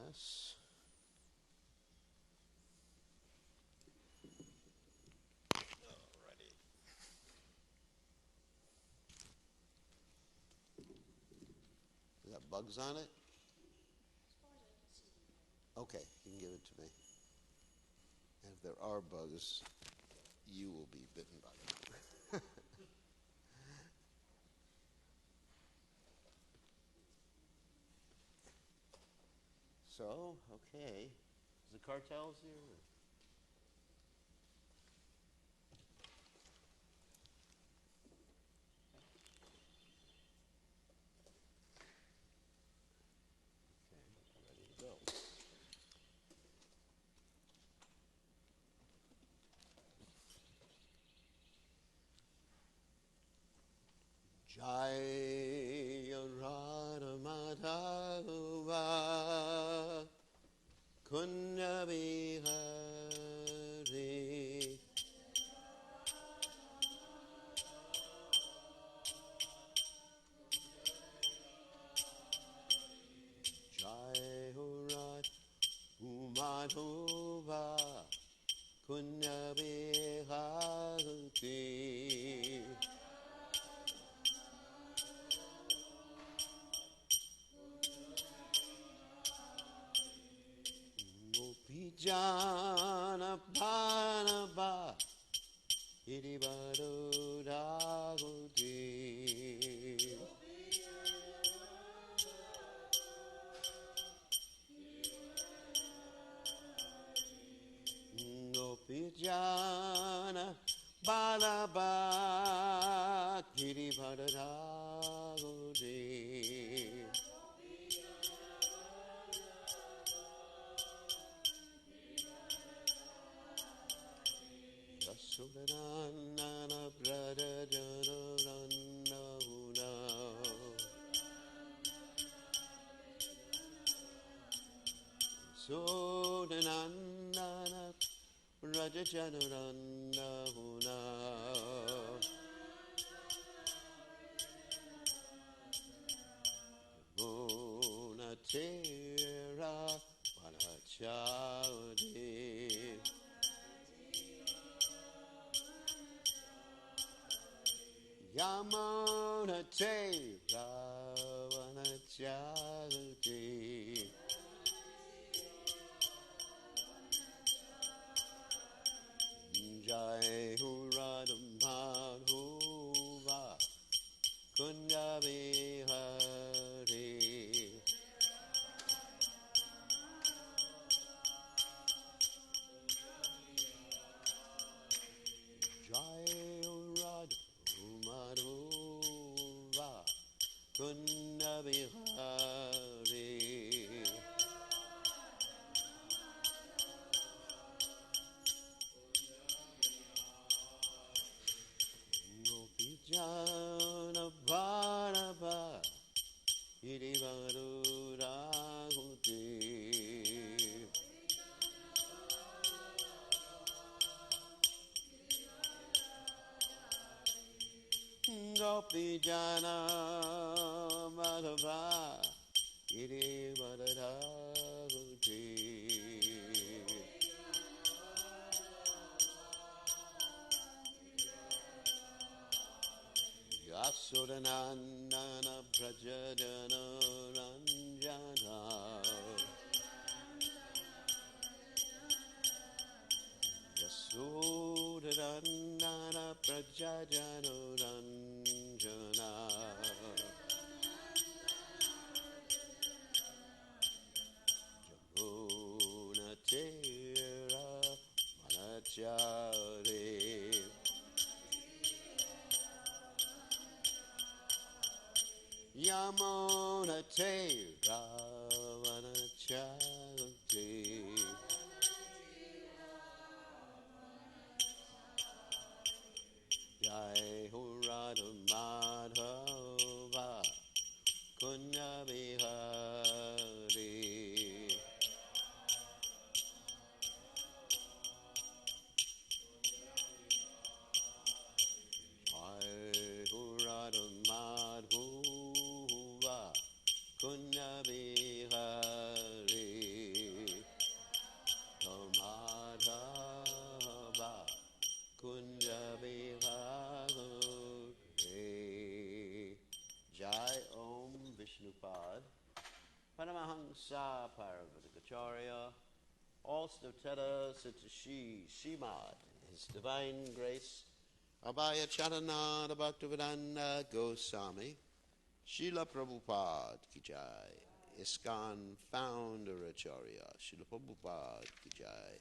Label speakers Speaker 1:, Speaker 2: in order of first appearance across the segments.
Speaker 1: class. Alrighty. Is that bugs on it? Okay, you can give it to me. And if there are bugs, you will be bitten by them. So, okay. Is the cartels here? Okay, ready to go. Jaya Radha Madhava Kunja Bihari Jaya Radha Madhava Kunja Bihari Gopijana Bhanaba Iribado Dagote Gopijana Bhanaba Iribado Dagote Sudanana brother Janana Sudanana brother Janana Munatera Panachadi Yamana Te Ravana Jagati Jai Hurada Madhuva Kunda Bihari Jai Hurada Madhuva Kunda Bihari Gopijana Bharaba Irivadu Raguti Gopijana Madhava Irivadu Raguti Yasudanandana Prajadana Ranjana Yasudanandana Prajadana Ranjana Jamuna Tera Manachari Yamuna Te Ravana Chagati Jai Hurada Madhava Kunya Bihari Jai Hurada Madhava Kunya Bihari
Speaker 2: Paramahamsa Paravatakacharya, also Teta Sitashi Shimad, His Divine Grace, Abhaya Charanada Bhaktivedanta Goswami, Srila Prabhupada Ki Jai, ISKCON Founder Acharya, Srila Prabhupada Ki Jai,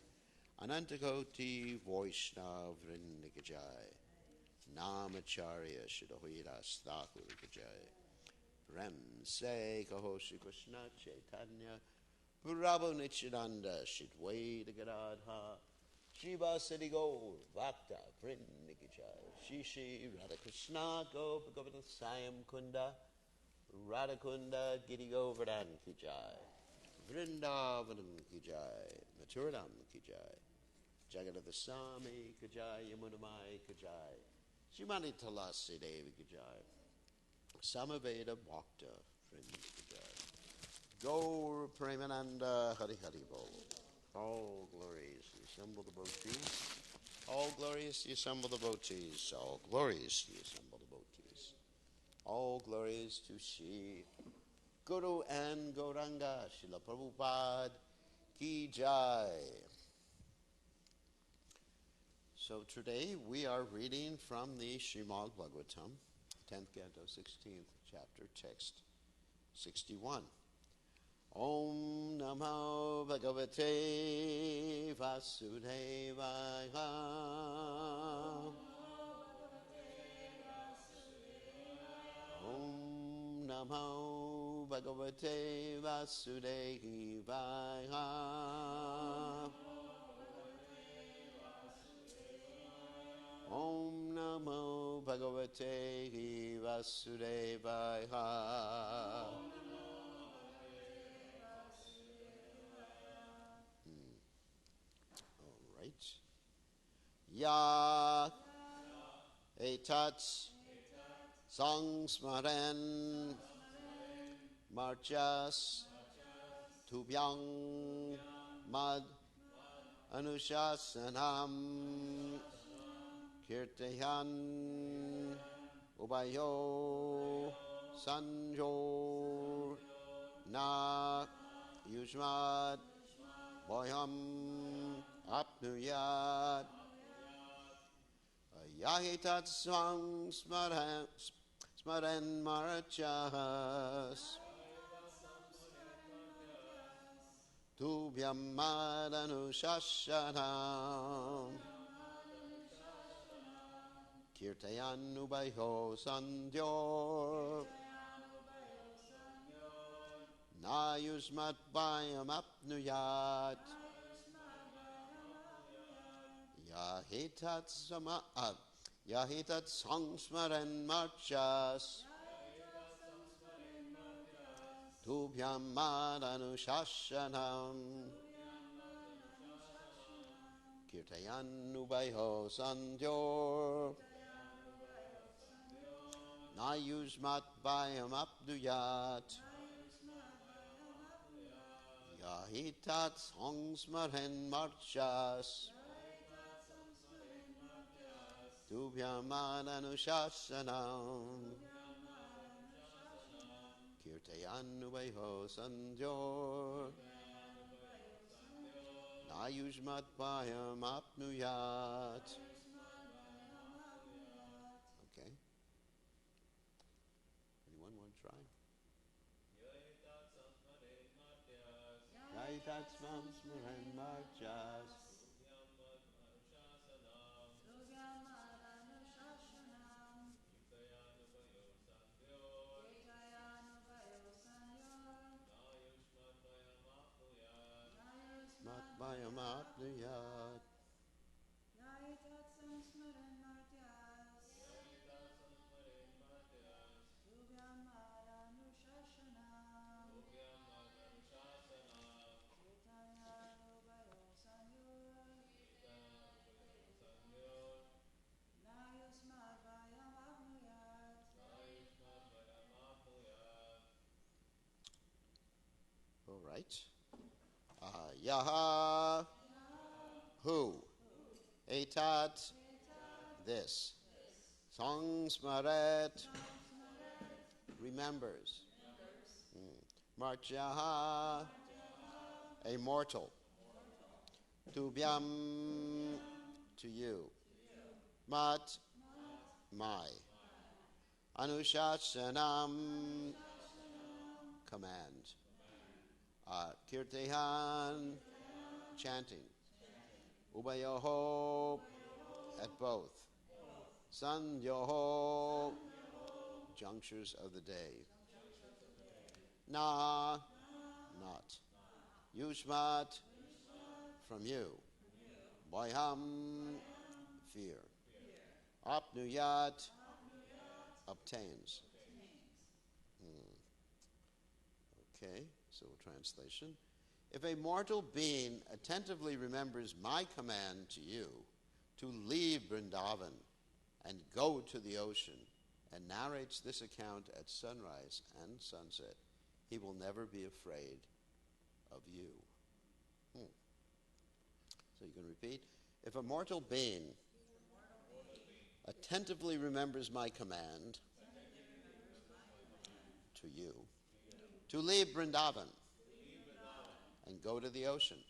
Speaker 2: Anantakoti Vaishnav Vrinda Ki Jai, Namacharya Srila Hridas Thakur Ki Jai, Prem Se Kaho Shri Krishna Chaitanya, Prabhu Nityananda Shidwaita Gadadha, Shiva Siddhi Gaur Bhakta Vrinda Ki Jai, Shri Shri Radha Krishna Gopa Govardhan Sayam Kunda, Radhakunda Giri Govardhan Ki Jai, Vrindavanam Ki Jai, Mathuram Ki Jai, Jagannath Swami Ki Jai, Yamunamai Ki Jai, Shrimati Tulasi Devi Ki Jai, Samaveda Bhakta Vrinda Ki Jai, Gaur Premananda Hari Hari Bol. All glories to the assemble devotees. All glories to the assemble devotees. All glories to the assemble devotees. All glories to Shri Guru and Gauranga, Srila Prabhupada Ki Jai. So today we are reading from the Srimad Bhagavatam, 10th Canto, 16th chapter, text 61. Om Namo Bhagavate Vasudevaya. Om Namo Bhagavate Vasudevaya. Om Namo Bhagavate Vasudevaya. All right. Ya etat sangsmaren marchas tubhyang mad anushasanam kirtayan ubayo sanjor na yushmat boyam apnuyat yahitat swang smaren marachas tubhyam madanu shashanam kirtayan ubayo sandyor na yusmat bayam apnuyat yahitat sangsmaren marchas tubhyam madanu shashanam kirtayan ubayo sandyor na yusmat bayam apnuyat yahitat sangsmaren marchas tubhyam madanu shashanam kirtayan ubayo sandyor na yusmat bayam apnuyat. Okay. Anyone want to try? Yahitat sangsmaren marchas Matbayam apnuyat. All right. Yaha, who? Etat, this. Sangsmaret, remembers. Martyaha, a mortal. Tubhyam, to you. Mat, my. Anushasanam, command. Kirtehan, chanting. Ubayoho, at both. Sandyoho, junctures of the day. Na, not. Yushmat, from you. Boyham, fear. Apnuyat, obtains. Okay, so translation. If a mortal being attentively remembers my command to you to leave Vrindavan and go to the ocean and narrates this account at sunrise and sunset, he will never be afraid of you. So you can repeat. If a mortal being attentively remembers my command to you to leave Vrindavan and go to the ocean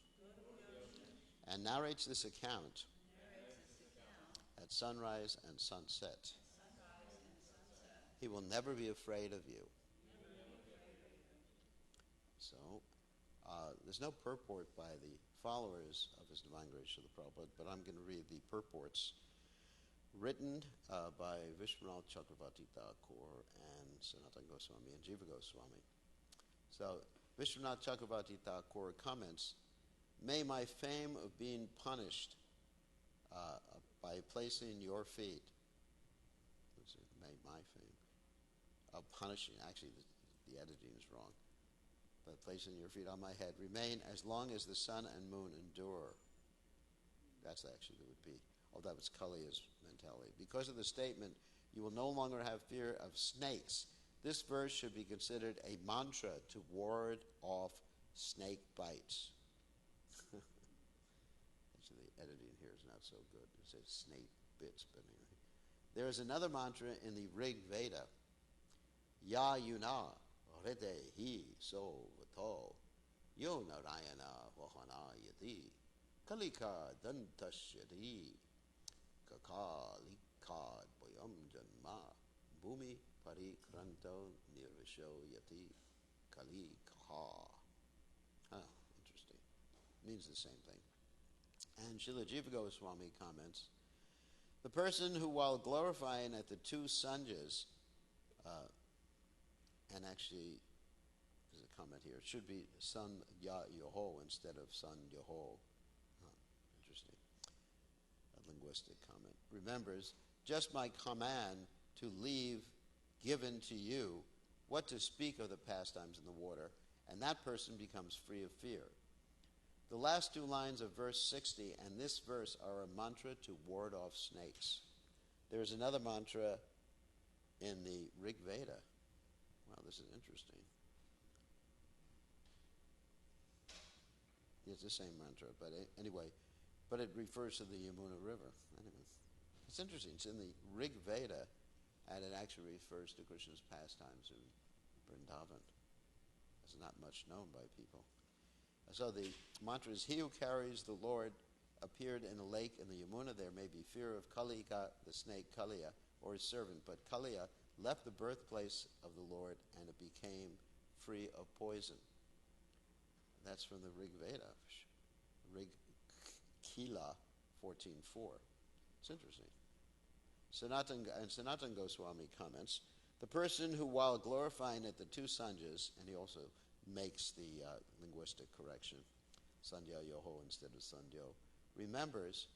Speaker 2: and narrates this account at sunrise and sunset, he will never be afraid of you. So, there's no purport by the followers of His Divine Grace Srila Prabhupada, but I'm going to read the purports written by Vishwanath Chakravarti Thakur and Sanatana Goswami and Jiva Goswami. So, Vishwanath Chakravarti Thakur comments, may my fame of being punished by placing your feet, may my fame of punishing, actually the editing is wrong, but placing your feet on my head, remain as long as the sun and moon endure. That's actually what it would be. Oh, that was Kaliya's mentality. Because of the statement, you will no longer have fear of snakes. This verse should be considered a mantra to ward off snake bites. Actually, the editing here is not so good. It says snake bits, but anyway. There is another mantra in the Rig Veda. Ya yuna rete hi so vato yo narayana vahana yati kalika dantashyati kakalika boyam janma bhumi parikranto nirvisho yati kalikaha. Interesting. Means the same thing. And Srila Jiva Goswami comments, the person who, while glorifying at the two sanjas, and actually, there's a comment here, it should be San Ya Yoho instead of San Yoho. Interesting. A linguistic comment. Remembers, just my command to leave given to you, what to speak of the pastimes in the water, and that person becomes free of fear. The last two lines of verse 60 and this verse are a mantra to ward off snakes. There is another mantra in the Rig Veda. Wow, this is interesting. It's the same mantra, but anyway, but it refers to the Yamuna River. Anyway, it's interesting. It's in the Rig Veda, and it actually refers to Krishna's pastimes in Vrindavan. It's not much known by people. So the mantra is, he who carries the Lord appeared in a lake in the Yamuna. There may be fear of Kalika, the snake Kaliya, or his servant, but Kaliya left the birthplace of the Lord and it became free of poison. That's from the Rig Veda, Rig Kila 14.4. It's interesting. Sanatana Goswami comments, the person who, while glorifying at the two sanjas, and he also makes the linguistic correction, Sandhya Yoho instead of Sandhyo, remembers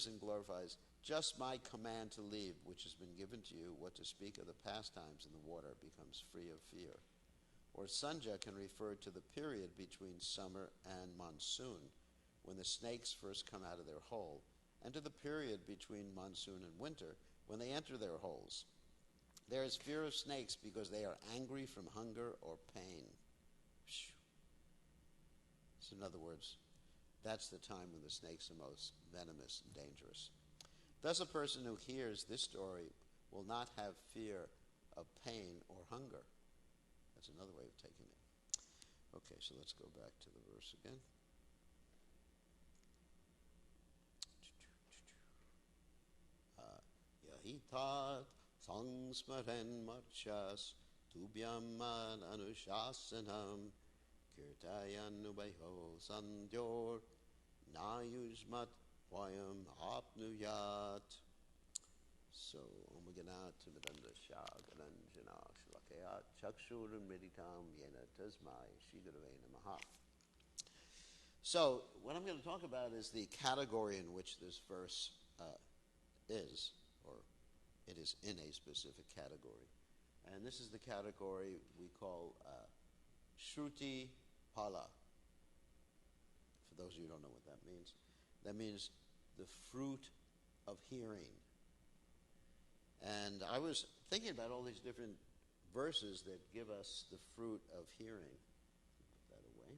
Speaker 2: and glorifies just my command to leave, which has been given to you, what to speak of the pastimes in the water, becomes free of fear. Or Sandhya can refer to the period between summer and monsoon, when the snakes first come out of their hole, and to the period between monsoon and winter, when they enter their holes. There is fear of snakes because they are angry from hunger or pain. So in other words, that's the time when the snakes are most venomous and dangerous. Thus a person who hears this story will not have fear of pain or hunger. That's another way of taking it. Okay, so let's go back to the verse again. Yahitat sangsmaren marchas tubhyam anushasanam kirtayan ubayho sandyor nayujmat vayam apnuyat. So, Omaganat Vidanda Shagaranjana Shlakayat Chakshuram Meditam Yena Tasmai Shigurave Namaha. So, what I'm going to talk about is the category in which this verse is, or it is in a specific category. And this is the category we call Shruti Pala. For those of you who don't know what that means the fruit of hearing. And I was thinking about all these different verses that give us the fruit of hearing. Put that away.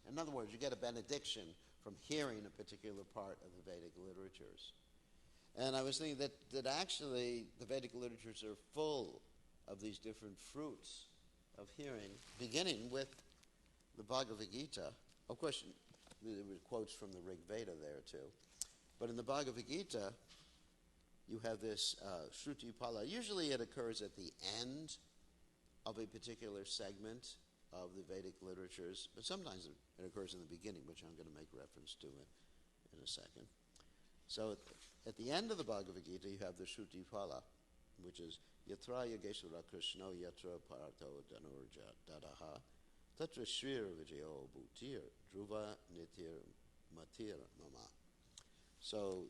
Speaker 2: In other words, you get a benediction from hearing a particular part of the Vedic literatures. And I was thinking that actually the Vedic literatures are full of these different fruits of hearing, beginning with the Bhagavad Gita. Of course, there were quotes from the Rig Veda there too. But in the Bhagavad Gita, you have this Shruti Pala. Usually it occurs at the end of a particular segment of the Vedic literatures, but sometimes it occurs in the beginning, which I'm going to make reference to in a second. So at the end of the Bhagavad Gita, you have the Shruti Pala, which is Yatra Yageshwara Krishno Yatra Parto Dhanurja Dadaha Tatra Shrir Vijayo Bhutir Dhruva Nitir Matir Mama. So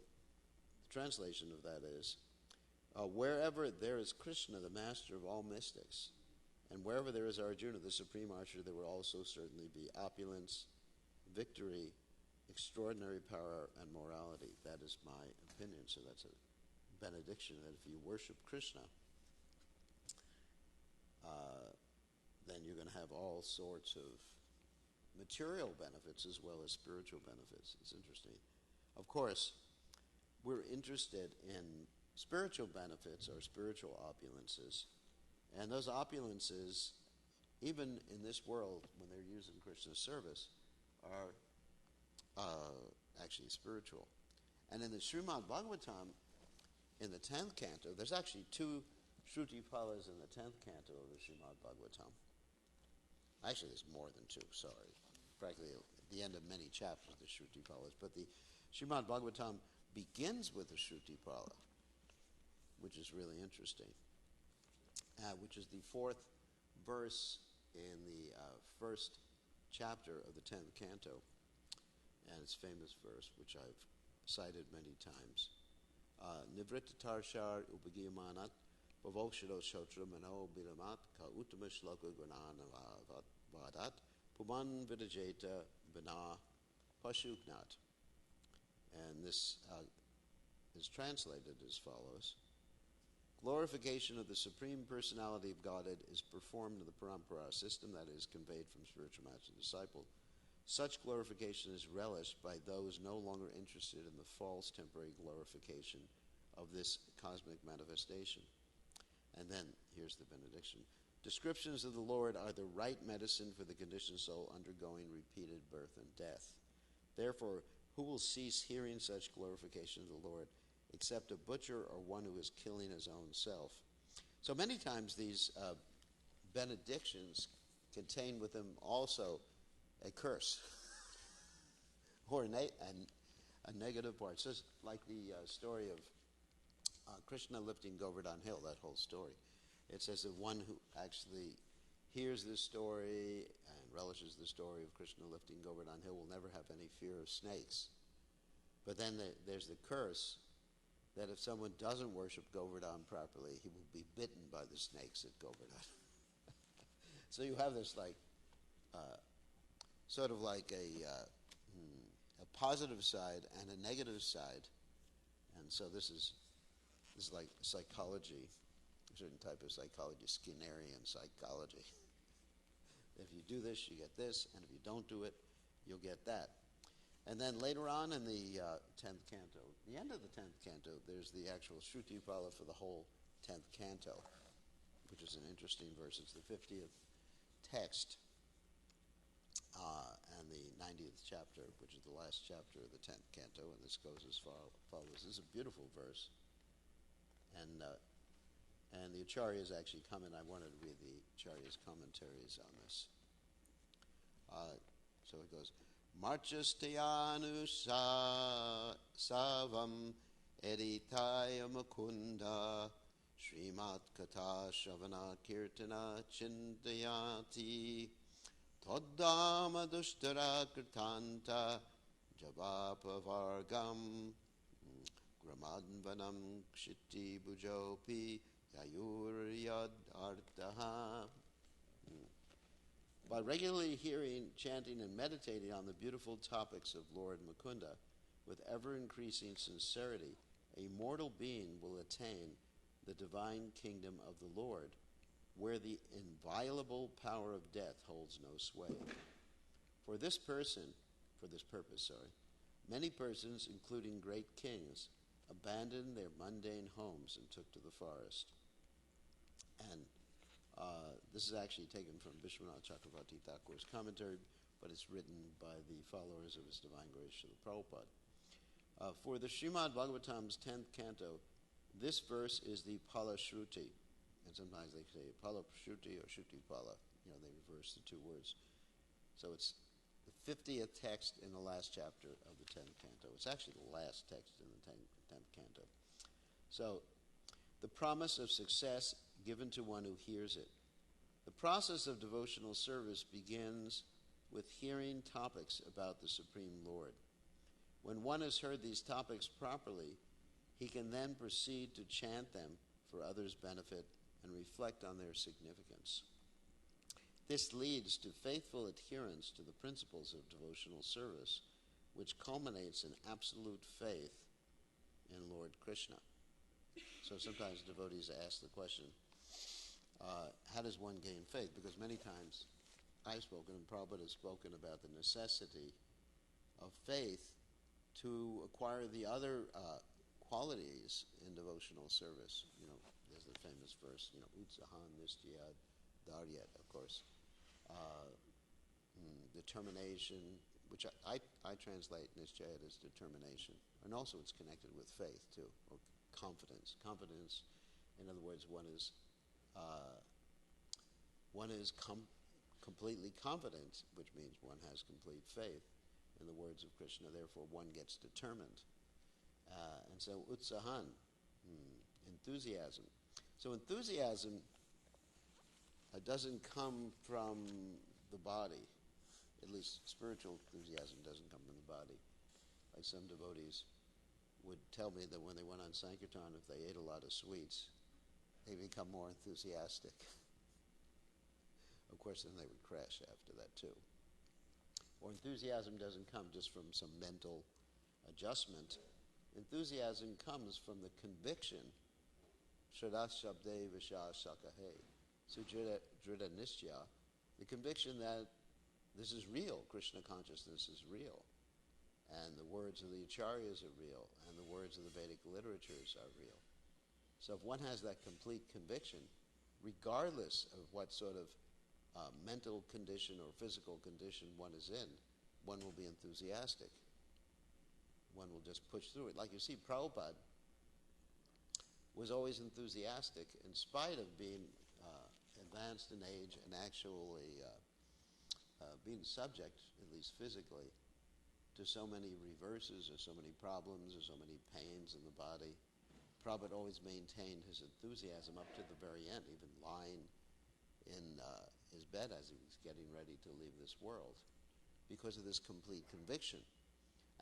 Speaker 2: the translation of that is, wherever there is Krishna, the master of all mystics, and wherever there is Arjuna, the supreme archer, there will also certainly be opulence, victory, extraordinary power, and morality. That is my opinion. So that's a benediction that if you worship Krishna, then you're going to have all sorts of material benefits as well as spiritual benefits. It's interesting. Of course, we're interested in spiritual benefits or spiritual opulences. And those opulences, even in this world, when they're used in Krishna's service, are actually spiritual. And in the Srimad Bhagavatam, in the 10th canto, there's actually 2 Shruti Palas in the 10th canto of the Srimad Bhagavatam. Actually, there's more than 2, sorry. Practically at the end of many chapters, the Shruti Palas. But the Srimad Bhagavatam begins with the Shruti Pala, which is really interesting. Which is the 4th verse in the 1st chapter of the 10th canto. And it's a famous verse, which I've cited many times. Nivritta tarshar upagiyamanat pavokshado shotra mano bilamat ka uttama shloka gunana vadat puman vidajeta bina pashuknat. And this is translated as follows. Glorification of the Supreme Personality of Godhead is performed in the Parampara system, that is, conveyed from spiritual master to disciple. Such glorification is relished by those no longer interested in the false temporary glorification of this cosmic manifestation. And then, here's the benediction. Descriptions of the Lord are the right medicine for the conditioned soul undergoing repeated birth and death. Therefore, who will cease hearing such glorification of the Lord except a butcher or one who is killing his own self? So many times these benedictions contain with them also a curse or a negative part. It's just like the story of Krishna lifting Govardhan Hill, that whole story. It says that one who actually hears this story and relishes the story of Krishna lifting Govardhan Hill will never have any fear of snakes. But then there's the curse that if someone doesn't worship Govardhan properly, he will be bitten by the snakes at Govardhan. So you have this sort of like a positive side and a negative side. And so this is like psychology, a certain type of psychology, Skinnerian psychology. If you do this, you get this, and if you don't do it, you'll get that. And then later on in the 10th canto, the end of the 10th canto, there's the actual Shruti Pala for the whole 10th canto, which is an interesting verse. It's the 50th text and the 90th chapter, which is the last chapter of the 10th canto, and this goes as follows. This is a beautiful verse, and the Acharyas actually come in. I wanted to read the Acharyas' commentaries on this. So it goes, Marchastayanu savam editaya mukunda Srimat Katha Shavana Kirtana Chintayati Toddama Dushtara Kirtanta Jabapa Vargam Gramadvanam Kshiti Bujopi Yayuryad Artaha. By regularly hearing, chanting, and meditating on the beautiful topics of Lord Mukunda with ever-increasing sincerity, a mortal being will attain the divine kingdom of the Lord, where the inviolable power of death holds no sway. For this purpose, many persons, including great kings, abandoned their mundane homes and took to the forest. And this is actually taken from Vishwanath Chakravarti Thakur's commentary, but it's written by the followers of His Divine Grace Srila Prabhupada. For the Srimad Bhagavatam's 10th canto, this verse is the Pala Shruti, and sometimes they say Pala Shruti or Shruti Pala. They reverse the two words. So it's the 50th text in the last chapter of the 10th canto. It's actually the last text in the 10th canto. So, the promise of success given to one who hears it. The process of devotional service begins with hearing topics about the Supreme Lord. When one has heard these topics properly, he can then proceed to chant them for others' benefit and reflect on their significance. This leads to faithful adherence to the principles of devotional service, which culminates in absolute faith in Lord Krishna. So sometimes devotees ask the question, how does one gain faith? Because many times I've spoken and Prabhupada has spoken about the necessity of faith to acquire the other qualities in devotional service. There's the famous verse, Utsahan Nishtya Daryat, of course. Determination, which I translate Nishtya as determination. And also it's connected with faith too, or confidence. Confidence, in other words, one is completely confident, which means one has complete faith in the words of Krishna. Therefore, one gets determined. And so, utsahan, enthusiasm. So enthusiasm doesn't come from the body. At least spiritual enthusiasm doesn't come from the body. Like some devotees would tell me that when they went on Sankirtan, if they ate a lot of sweets, they become more enthusiastic. Of course, then they would crash after that too. Or enthusiasm doesn't come just from some mental adjustment. Enthusiasm comes from the conviction, Shraddha Shabde Visha Sakahe, Sujrita Nishya, the conviction that this is real, Krishna consciousness is real, and the words of the Acharyas are real, and the words of the Vedic literatures are real. So if one has that complete conviction, regardless of what sort of mental condition or physical condition one is in, one will be enthusiastic. One will just push through it. Like you see, Prabhupada was always enthusiastic in spite of being advanced in age and actually being subject, at least physically, to so many reverses or so many problems or so many pains in the body. Prabhupada always maintained his enthusiasm up to the very end, even lying in his bed as he was getting ready to leave this world, because of this complete conviction.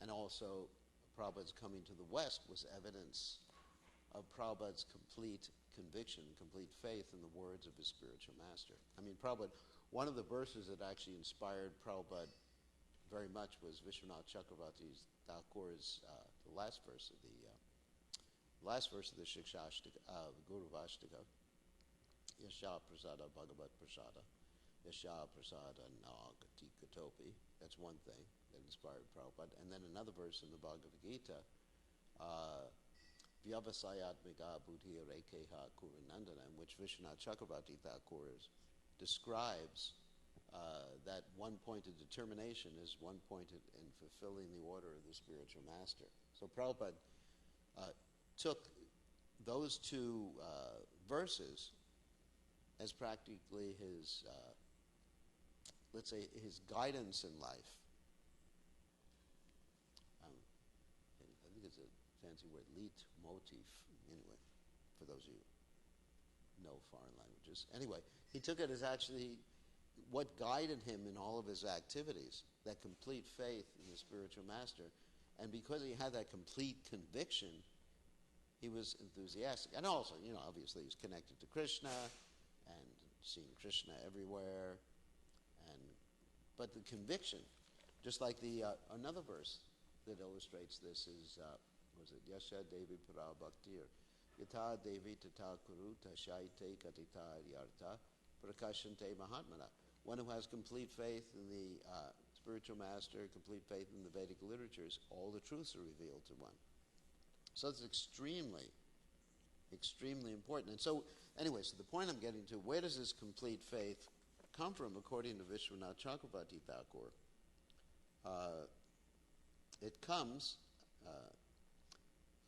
Speaker 2: And also, Prabhupada's coming to the West was evidence of Prabhupada's complete conviction, complete faith in the words of his spiritual master. I mean, Prabhupada, one of the verses that actually inspired Prabhupada very much was Vishwanath Chakravarti Thakur's the last verse of the Shikshashtaka, Guru Vashtaka, Yasha Prasada Bhagavat Prasada, Yasha Prasada Nagati Katopi. That's one thing that inspired Prabhupada. And then another verse in the Bhagavad Gita, Vyavasayat Mega Buddhi Rekeha Kurinandana, in which Vishwanath Chakravarti Thakur describes that one-pointed determination is one-pointed in fulfilling the order of the spiritual master. So Prabhupada took those two verses as practically his, let's say, his guidance in life. I think it's a fancy word, leitmotif, anyway, for those of you who know foreign languages. Anyway, he took it as actually what guided him in all of his activities, that complete faith in the spiritual master. And because he had that complete conviction, he was enthusiastic. And also, obviously he's connected to Krishna and seeing Krishna everywhere. But the conviction, just like another verse that illustrates this is, Yasha Devi Para Bhaktir, Yata Devi Tata Kuru Tashaite Katita Yarta Prakashante Mahatmana. One who has complete faith in the spiritual master, complete faith in the Vedic literatures, all the truths are revealed to one. So it's extremely, extremely important. And so, anyway, so the point I'm getting to, where does this complete faith come from, according to Vishwanath Chakrabarti Thakur? It comes,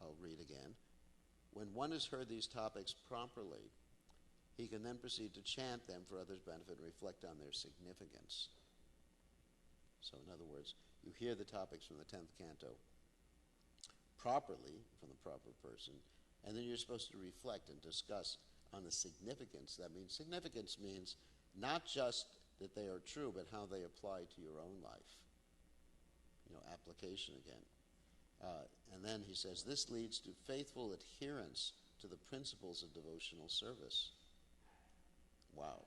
Speaker 2: I'll read again, when one has heard these topics properly, he can then proceed to chant them for others' benefit and reflect on their significance. So, in other words, you hear the topics from the 10th canto properly, from the proper person, and then you're supposed to reflect and discuss on the significance. That means significance means not just that they are true, but how they apply to your own life. Application again. And then he says, this leads to faithful adherence to the principles of devotional service. Wow.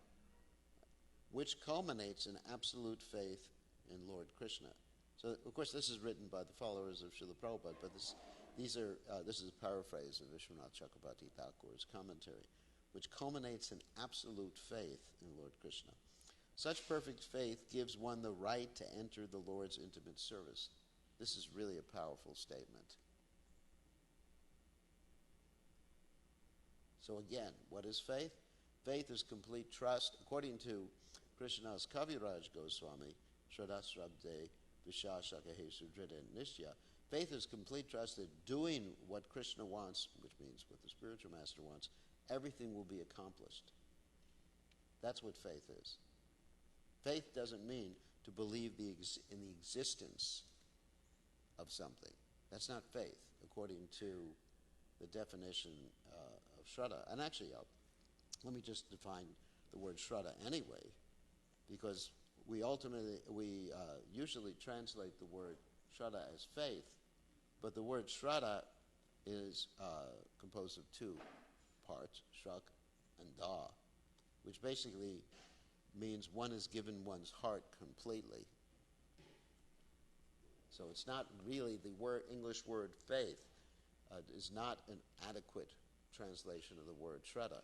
Speaker 2: Which culminates in absolute faith in Lord Krishna. So, of course, this is written by the followers of Srila Prabhupada, but this is a paraphrase of Vishwanath Chakrabarti Thakur's commentary, which culminates in absolute faith in Lord Krishna. Such perfect faith gives one the right to enter the Lord's intimate service. This is really a powerful statement. So again, what is faith? Faith is complete trust. According to Krishna's Kaviraj Goswami, Shradasrabde Vishashakahe Sudrida Nishya, faith is complete trust that doing what Krishna wants, which means what the spiritual master wants, everything will be accomplished. That's what faith is. Faith doesn't mean to believe in the existence of something. That's not faith, according to the definition of Shraddha. And actually, let me just define the word Shraddha anyway, because we usually translate the word Shraddha as faith, but the word Shraddha is composed of two parts, Shrak and Da, which basically means one is given one's heart completely. So it's not really the English word faith is not an adequate translation of the word Shraddha.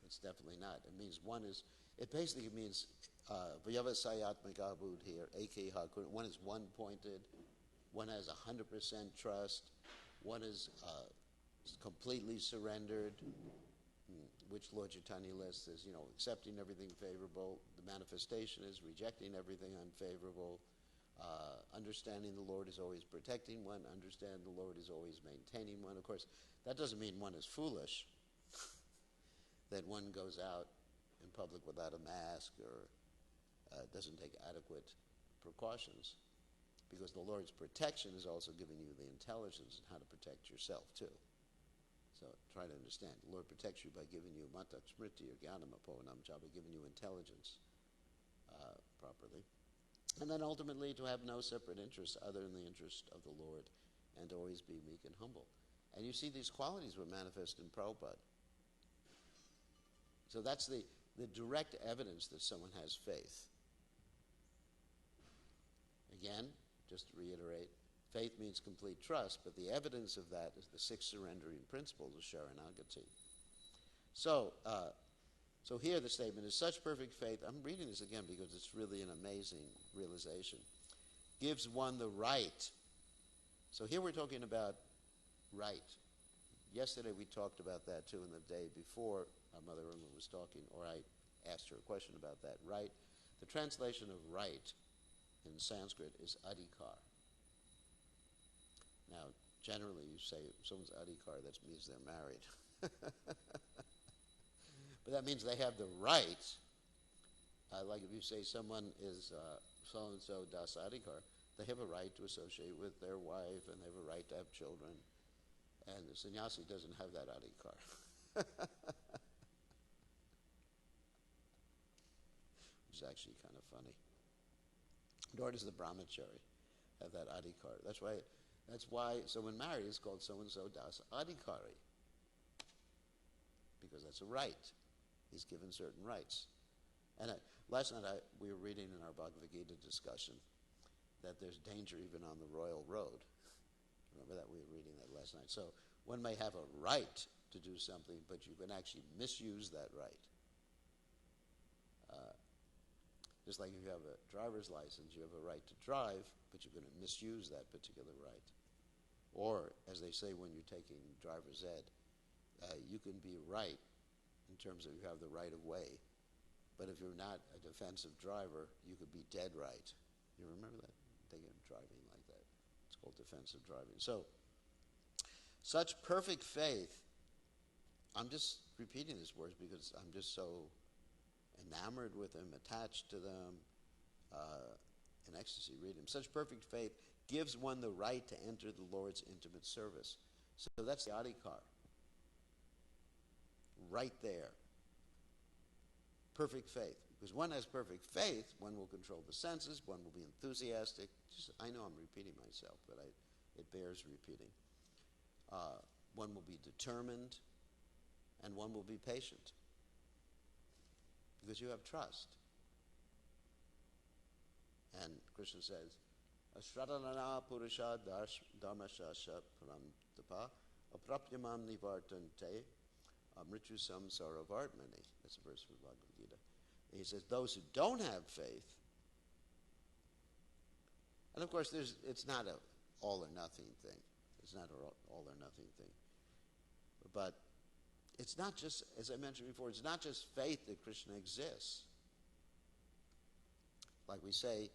Speaker 2: It's definitely not. It means it basically means Vyavasayatmika buddhir, eke hakun. One is one-pointed, one has 100% trust, one is completely surrendered, which Lord Chaitanya lists as, accepting everything favorable. The manifestation is rejecting everything unfavorable. Understanding the Lord is always protecting one. Understand the Lord is always maintaining one. Of course, that doesn't mean one is foolish, that one goes out in public without a mask or doesn't take adequate precautions, because the Lord's protection is also giving you the intelligence on how to protect yourself too. So try to understand. The Lord protects you by giving you mata smriti or jnanamapohanam, by giving you intelligence properly. And then ultimately to have no separate interests other than the interest of the Lord, and to always be meek and humble. And you see these qualities were manifest in Prabhupada. So that's the direct evidence that someone has faith. Again, just to reiterate, faith means complete trust, but the evidence of that is the 6 surrendering principles of Sharanagati. So here the statement is, such perfect faith, I'm reading this again because it's really an amazing realization, gives one the right. So here we're talking about right. Yesterday we talked about that too, and the day before our Mother Irma was talking, or I asked her a question about that. Right, the translation of right in Sanskrit is adhikar. Now, generally, you say if someone's adhikar, that means they're married. But that means they have the right. Like if you say someone is so-and-so das adhikar, they have a right to associate with their wife, and they have a right to have children. And the sannyasi doesn't have that adhikar. Which is actually kind of funny. Nor does the brahmachari have that adhikar. That's why, so when married, it's called so-and-so das adhikari. Because that's a right. He's given certain rights. And last night we were reading in our Bhagavad Gita discussion that there's danger even on the royal road. Remember that? We were reading that last night. So one may have a right to do something, but you can actually misuse that right. Just like if you have a driver's license, you have a right to drive, but you're going to misuse that particular right. Or, as they say when you're taking driver's ed, you can be right in terms of you have the right of way, but if you're not a defensive driver, you could be dead right. You remember that? Thinking of driving like that. It's called defensive driving. So, such perfect faith, I'm just repeating these words because I'm just so enamored with them, attached to them, in ecstasy reading them. Such perfect faith gives one the right to enter the Lord's intimate service. So that's the adhikar. Right there. Perfect faith. Because one has perfect faith, one will control the senses, one will be enthusiastic. I know I'm repeating myself, but it bears repeating. One will be determined, and one will be patient. Because you have trust. And Krishna says, Ashradhanana purusha dharmashasha pramtapa aprapyamam nivartante amritu samsaravartmani. That's a verse from Bhagavad Gita. And he says, those who don't have faith, and of course it's not an all or nothing thing. It's not an all or nothing thing. But it's not just, as I mentioned before, it's not just faith that Krishna exists. Like we say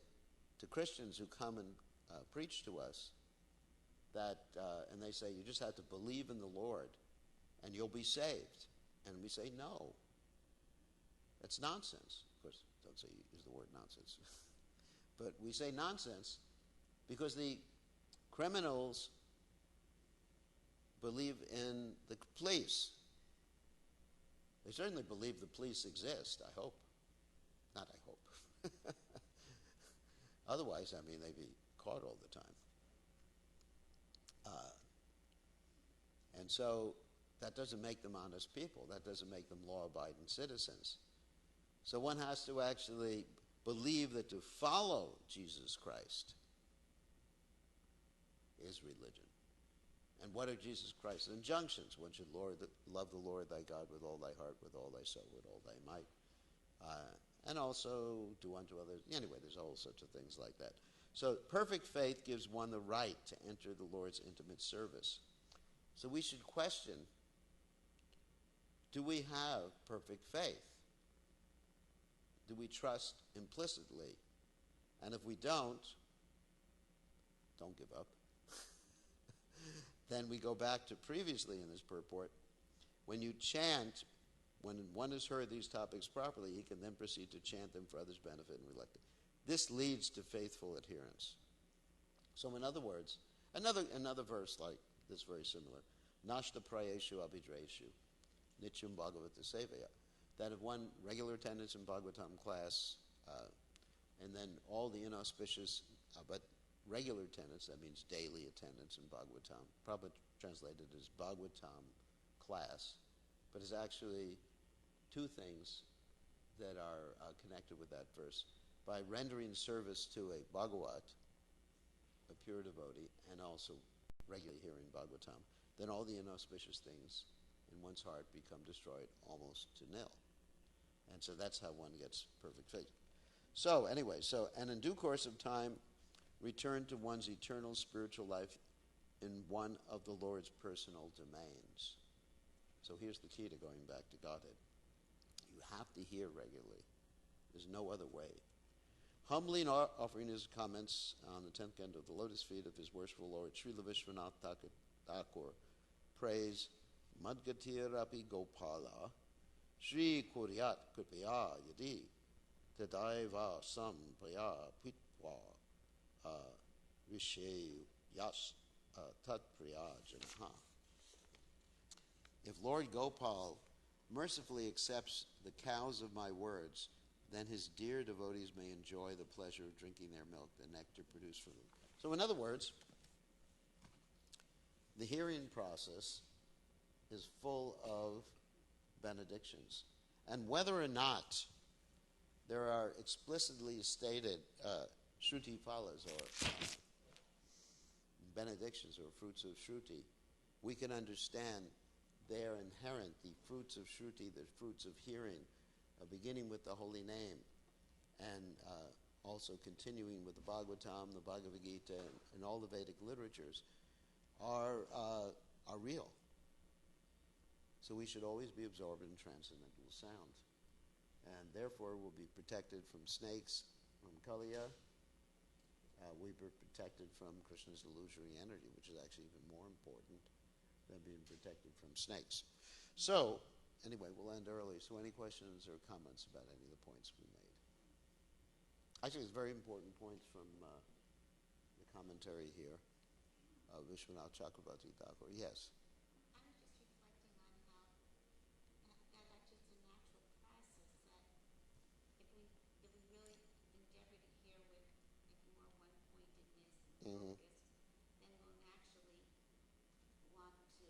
Speaker 2: to Christians who come and preach to us, that, and they say, you just have to believe in the Lord and you'll be saved. And we say, no. That's nonsense. Of course, don't say use the word nonsense. But we say nonsense because the criminals believe in the police. They certainly believe the police exist, I hope. Not I hope. Otherwise, I mean, they'd be caught all the time. And so that doesn't make them honest people. That doesn't make them law-abiding citizens. So one has to actually believe that to follow Jesus Christ is religion. And what are Jesus Christ's injunctions? One should love the Lord thy God with all thy heart, with all thy soul, with all thy might. And also do unto others. Anyway, there's all sorts of things like that. So perfect faith gives one the right to enter the Lord's intimate service. So we should question, do we have perfect faith? Do we trust implicitly? And if we don't give up. Then we go back to previously in this purport. When you chant, when one has heard these topics properly, he can then proceed to chant them for others' benefit and relate. This leads to faithful adherence. So in other words, another verse like this, very similar. Nashta prayeshu abhidreshu, nityam bhagavata sevaya. That if one regular attendance in Bhagavatam class, and then all the inauspicious, but regular attendance, that means daily attendance in Bhagavatam, probably translated as Bhagavatam class, but it's actually two things that are connected with that verse. By rendering service to a Bhagavat, a pure devotee, and also regularly hearing Bhagavatam, then all the inauspicious things in one's heart become destroyed almost to nil. And so that's how one gets perfect faith. So anyway, and in due course of time, return to one's eternal spiritual life in one of the Lord's personal domains. So here's the key to going back to Godhead. You have to hear regularly. There's no other way. Humbly offering his comments on the 10th canto of the Lotus Feet of his worshipful Lord, Srila Vishwanath Thakur, praise Madgatir Api Gopala, Sri Kuryat Kripaya Yadi, Tadaiva Sam Paya Pitwa, Vishay Yas Tat Priya Janaha. If Lord Gopal mercifully accepts the cows of my words, then his dear devotees may enjoy the pleasure of drinking their milk, the nectar produced from them. So in other words, the hearing process is full of benedictions. And whether or not there are explicitly stated Shruti Phalas or benedictions or fruits of Shruti, we can understand they are inherent, the fruits of Shruti, the fruits of hearing, beginning with the holy name, and also continuing with the Bhagavatam, the Bhagavad Gita, and all the Vedic literatures, are real. So we should always be absorbed in transcendental sound. And therefore we'll be protected from snakes, from Kaliya. We'll be protected from Krishna's illusory energy, which is actually even more important than being protected from snakes. So, anyway, we'll end early. So any questions or comments about any of the points we made? Actually, it's very important points from the commentary here of Vishwanath Chakrabarti Thakur. Yes?
Speaker 3: I was just reflecting on how that actually it's a natural process that if we really endeavor to hear with more one-pointedness and
Speaker 2: Mm-hmm.
Speaker 3: focus, then we'll naturally want to,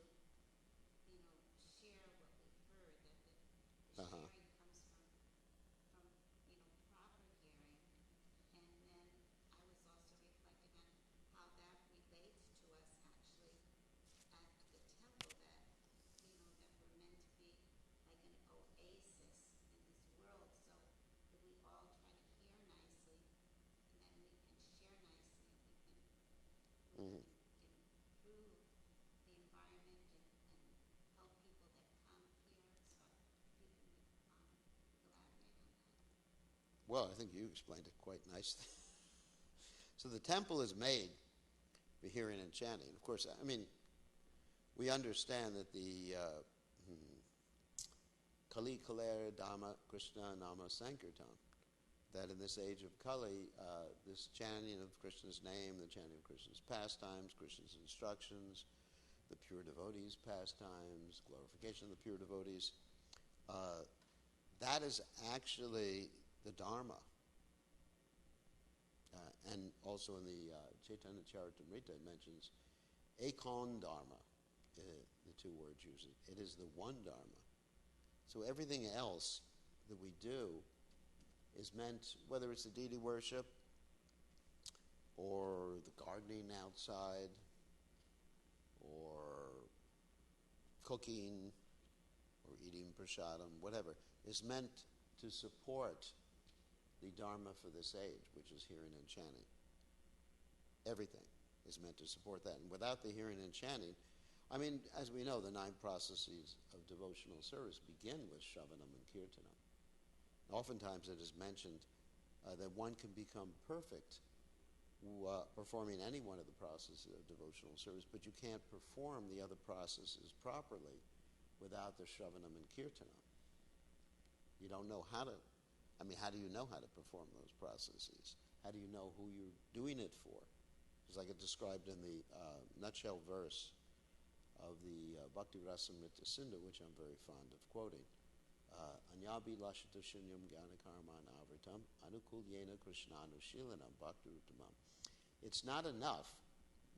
Speaker 3: share what we've heard. That the
Speaker 2: Uh-huh.
Speaker 3: sharing comes from proper hearing. And then I was also reflecting on how that relates to us actually at the temple, that that we're meant to be like an oasis in this world. So if we all try to hear nicely, and then we can share nicely, we
Speaker 2: Mm-hmm.
Speaker 3: can improve the environment and help people that come here. So if you can elaborate on that.
Speaker 2: Well, I think you explained it quite nicely. So the temple is made for hearing and chanting. Of course, I mean, we understand that the Kali Kalera Dhamma Krishna Nama Sankirtan, that in this age of Kali, this chanting of Krishna's name, the chanting of Krishna's pastimes, Krishna's instructions, the pure devotees' pastimes, glorification of the pure devotees, that is actually the Dharma. And also in the Chaitanya Charitamrita it mentions Ekon Dharma, the two words used. It is the one Dharma. So everything else that we do is meant, whether it's the deity worship or the gardening outside or cooking or eating prasadam, whatever, is meant to support the Dharma for this age, which is hearing and chanting. Everything is meant to support that. And without the hearing and chanting, I mean, as we know, the 9 processes of devotional service begin with Shravanam and Kirtanam. Oftentimes it is mentioned that one can become perfect performing any one of the processes of devotional service, but you can't perform the other processes properly without the Shravanam and Kirtanam. You don't know how to, how do you know how to perform those processes? How do you know who you're doing it for? It's like it described in the nutshell verse of the Bhakti Rasamrita Sindhu, which I'm very fond of quoting. Anyabi lashita shunyam gyanakarman avritam anukul yena krishnanushilanam bhaktirutamam. It's not enough,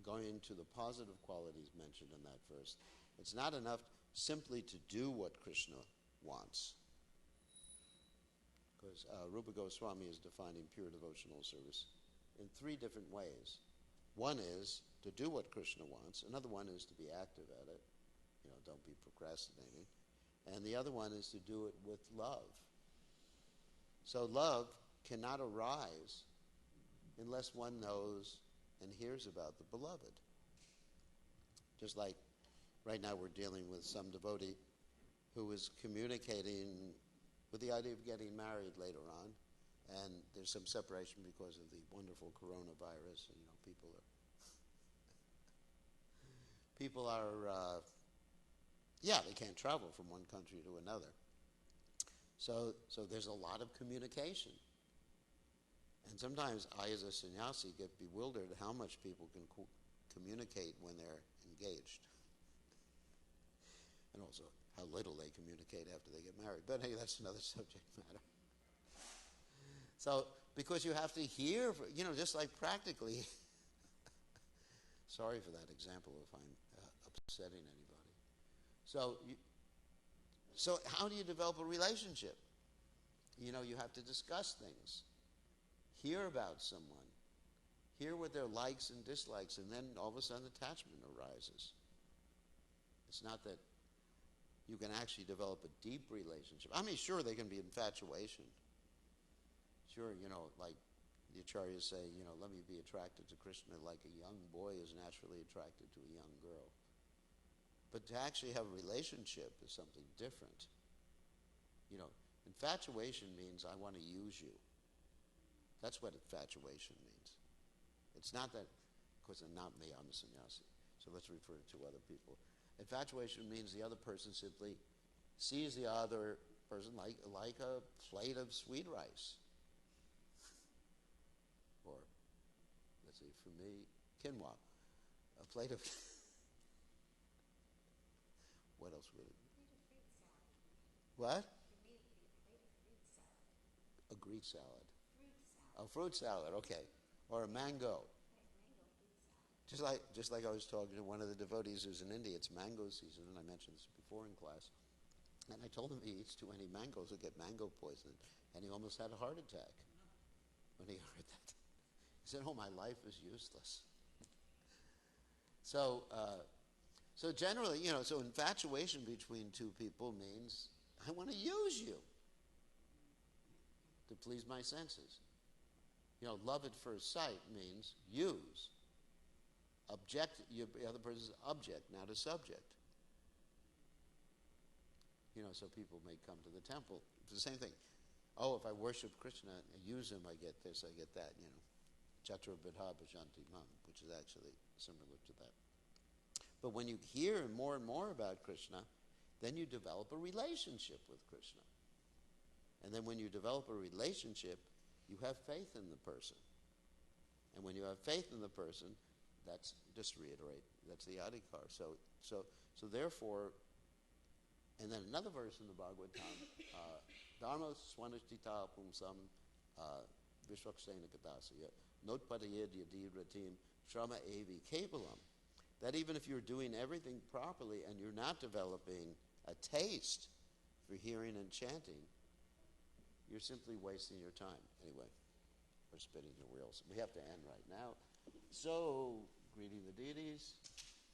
Speaker 2: going into the positive qualities mentioned in that verse, it's not enough simply to do what Krishna wants. Because Rupa Goswami is defining pure devotional service in 3 different ways. One is to do what Krishna wants. Another one is to be active at it. Don't be procrastinating. And the other one is to do it with love. So love cannot arise unless one knows and hears about the beloved. Just like right now we're dealing with some devotee who is communicating with the idea of getting married later on. And there's some separation because of the wonderful coronavirus. And, people are they can't travel from one country to another. So there's a lot of communication. And sometimes I, as a sannyasi, get bewildered how much people can communicate when they're engaged. And also how little they communicate after they get married. But hey, that's another subject matter. So, because you have to hear, just like practically, sorry for that example if I'm upsetting anybody. So how do you develop a relationship? You have to discuss things. Hear about someone. Hear what their likes and dislikes, and then all of a sudden attachment arises. It's not that you can actually develop a deep relationship. I mean, sure, there can be infatuation. Sure, like the acharyas say, let me be attracted to Krishna like a young boy is naturally attracted to a young girl. But to actually have a relationship is something different. Infatuation means I want to use you. That's what infatuation means. It's not that, of course, not me, I'm a sannyasi, so let's refer to other people. Infatuation means the other person simply sees the other person like a plate of sweet rice. Or, let's see, for me, quinoa. A plate of... What else would it be? What? A Greek salad. A fruit salad, okay. Or a mango. Just like I was talking to one of the devotees who's in India, it's mango season, and I mentioned this before in class. And I told him he eats too many mangoes, he'll get mango poisoning. And he almost had a heart attack when he heard that. He said, my life is useless. So generally, so infatuation between two people means I want to use you to please my senses. Love at first sight means use. The other person's object, not a subject. So people may come to the temple. It's the same thing. Oh, if I worship Krishna and use him, I get this, I get that, Chatra Bidha Bhajanti Mam, which is actually similar to that. But when you hear more and more about Krishna, then you develop a relationship with Krishna. And then when you develop a relationship, you have faith in the person. And when you have faith in the person, that's, just to reiterate, that's the adhikar. So therefore, and then another verse in the Bhagavatam, Dharma swanashtita pumsam vishwaksena kadasya notpadayed yadi ratim shrama avi kevalam. That even if you're doing everything properly and you're not developing a taste for hearing and chanting, you're simply wasting your time. Anyway, we're spinning the wheels. We have to end right now. So, greeting the deities.